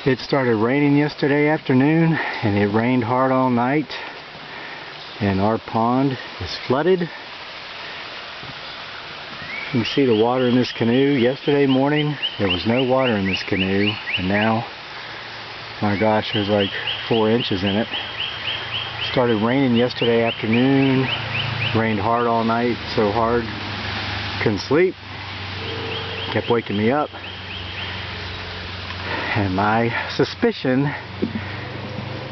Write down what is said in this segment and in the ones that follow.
It started raining yesterday afternoon, and it rained hard all night, and our pond is flooded. You can see the water in this canoe. Yesterday morning there was no water in this canoe, and now, my gosh, there's like 4 inches in it. Started raining yesterday afternoon, rained hard all night, so hard couldn't sleep, kept waking me up. And my suspicion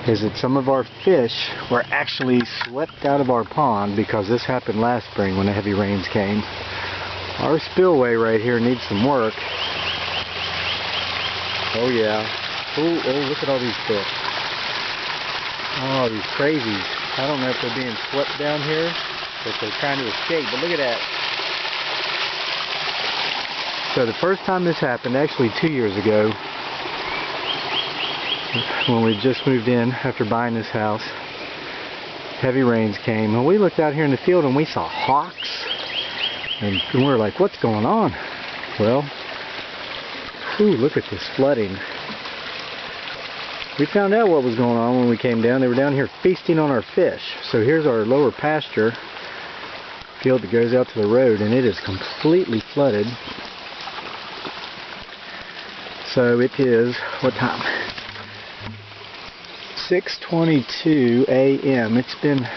is that some of our fish were actually swept out of our pond, because this happened last spring when the heavy rains came. Our spillway right here needs some work. Oh yeah. Oh, look at all these fish. Oh, these crazies. I don't know if they're being swept down here, but they're trying to escape. But look at that. So the first time this happened, actually 2 years ago, when we just moved in after buying this house, heavy rains came, and we looked out here in the field and we saw hawks, and we were like, what's going on? Well, look at this flooding. We found out what was going on when we came down. They were down here feasting on our fish. So here's our lower pasture field that goes out to the road, and it is completely flooded. So it is, what time? 6:22 a.m. It's been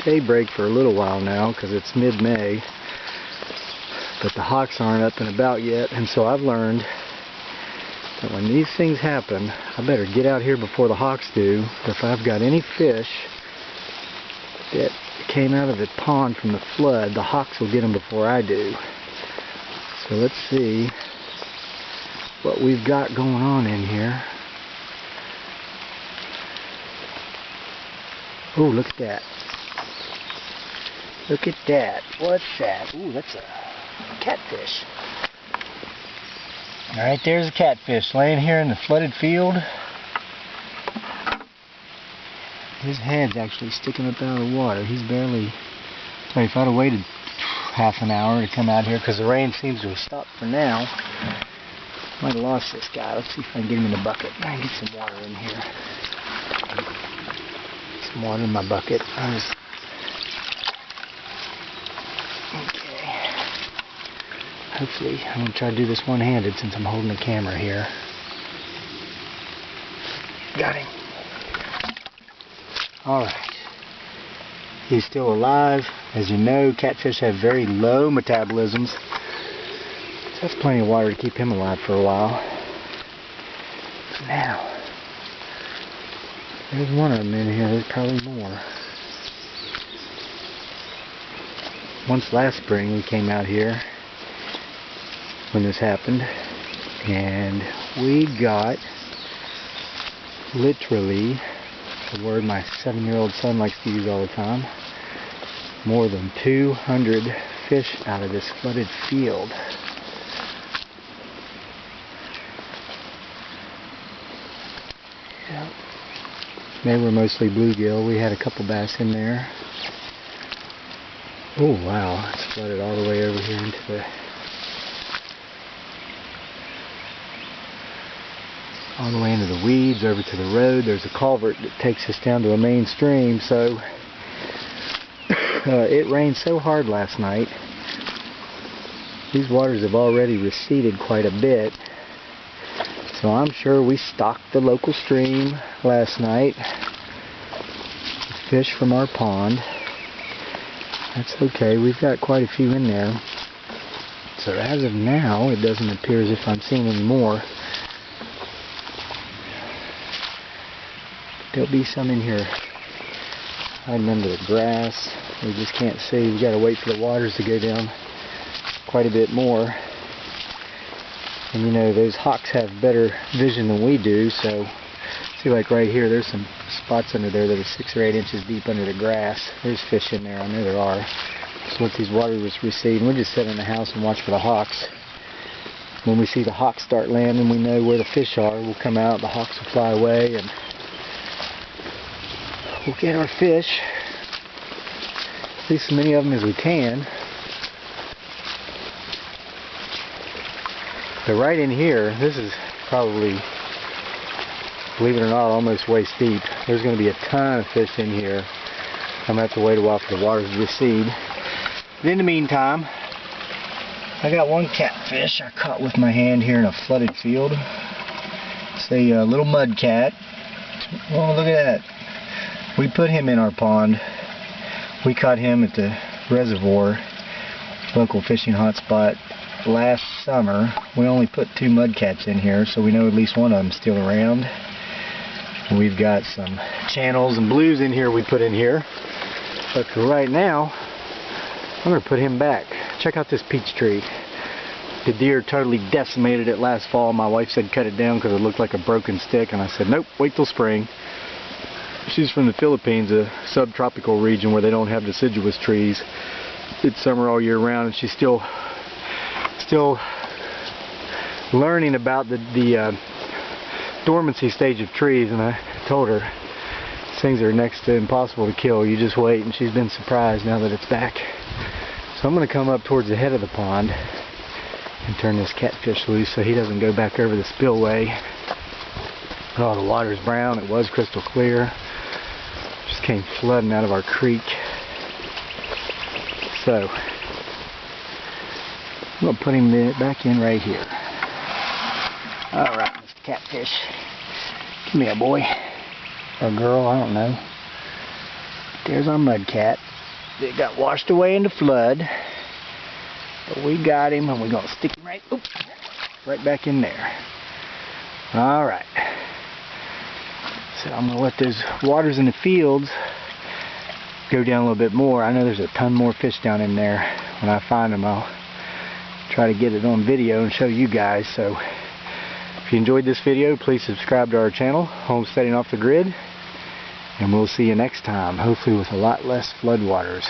daybreak for a little while now because it's mid-May, but the hawks aren't up and about yet, and so I've learned that when these things happen, I better get out here before the hawks do. If I've got any fish that came out of the pond from the flood, the hawks will get them before I do. So let's see what we've got going on in here. Oh, look at that. Look at that. What's that? Ooh, that's a catfish. Alright, there's a catfish laying here in the flooded field. His head's actually sticking up out of the water. He's barely... Wait, if I'd have waited half an hour to come out here, because the rain seems to have stopped for now, might have lost this guy. Let's see if I can get him in the bucket. I can get some water in here. Some water in my bucket. Okay. Hopefully, I'm going to try to do this one-handed since I'm holding the camera here. Got him. Alright. He's still alive. As you know, catfish have very low metabolisms. So that's plenty of water to keep him alive for a while. Now, there's one of them in here. There's probably more. Once last spring we came out here when this happened, and we got literally, the word my 7-year-old son likes to use all the time, more than 200 fish out of this flooded field. Yep. They were mostly bluegill. We had a couple bass in there. Oh wow, it's flooded all the way over here into the weeds, over to the road. There's a culvert that takes us down to a main stream, so it rained so hard last night. These waters have already receded quite a bit, so I'm sure we stocked the local stream last night with fish from our pond. That's okay, we've got quite a few in there. So as of now, it doesn't appear as if I'm seeing any more. There'll be some in here hiding under the grass. We just can't see. We've got to wait for the waters to go down quite a bit more. And you know, those hawks have better vision than we do, so see, like right here, there's some spots under there that are 6 or 8 inches deep under the grass. There's fish in there, I know there are. So once these waters recede, we'll just sit in the house and watch for the hawks. When we see the hawks start landing, we know where the fish are. We'll come out, the hawks will fly away, and we'll get our fish, at least as many of them as we can. But right in here, this is probably believe it or not, almost waist deep. There's going to be a ton of fish in here. I'm going to have to wait a while for the waters to recede. But in the meantime, I got one catfish I caught with my hand here in a flooded field. It's a little mud cat. Oh, look at that. We put him in our pond. We caught him at the reservoir, local fishing hotspot, last summer. We only put 2 mud cats in here, so we know at least one of them's still around. We've got some channels and blues in here we put in here. But for right now, I'm going to put him back. Check out this peach tree. The deer totally decimated it last fall. My wife said cut it down because it looked like a broken stick, and I said nope, wait till spring. She's from the Philippines, a subtropical region where they don't have deciduous trees. It's summer all year round, and she's still learning about the dormancy stage of trees. And I told her these things are next to impossible to kill. You just wait, and she's been surprised now that it's back. So I'm going to come up towards the head of the pond and turn this catfish loose so he doesn't go back over the spillway. Oh, the water's brown. It was crystal clear. Just came flooding out of our creek. So I'm going to put him back in right here. Alright, Mr. Catfish. Come here, boy. Or girl, I don't know. There's our mud cat. They got washed away in the flood. But we got him, and we're going to stick him right back in there. Alright. So I'm going to let those waters in the fields go down a little bit more. I know there's a ton more fish down in there. When I find them, I'll try to get it on video and show you guys. So if you enjoyed this video, please subscribe to our channel, Homesteading Off the Grid. And we'll see you next time, hopefully with a lot less floodwaters.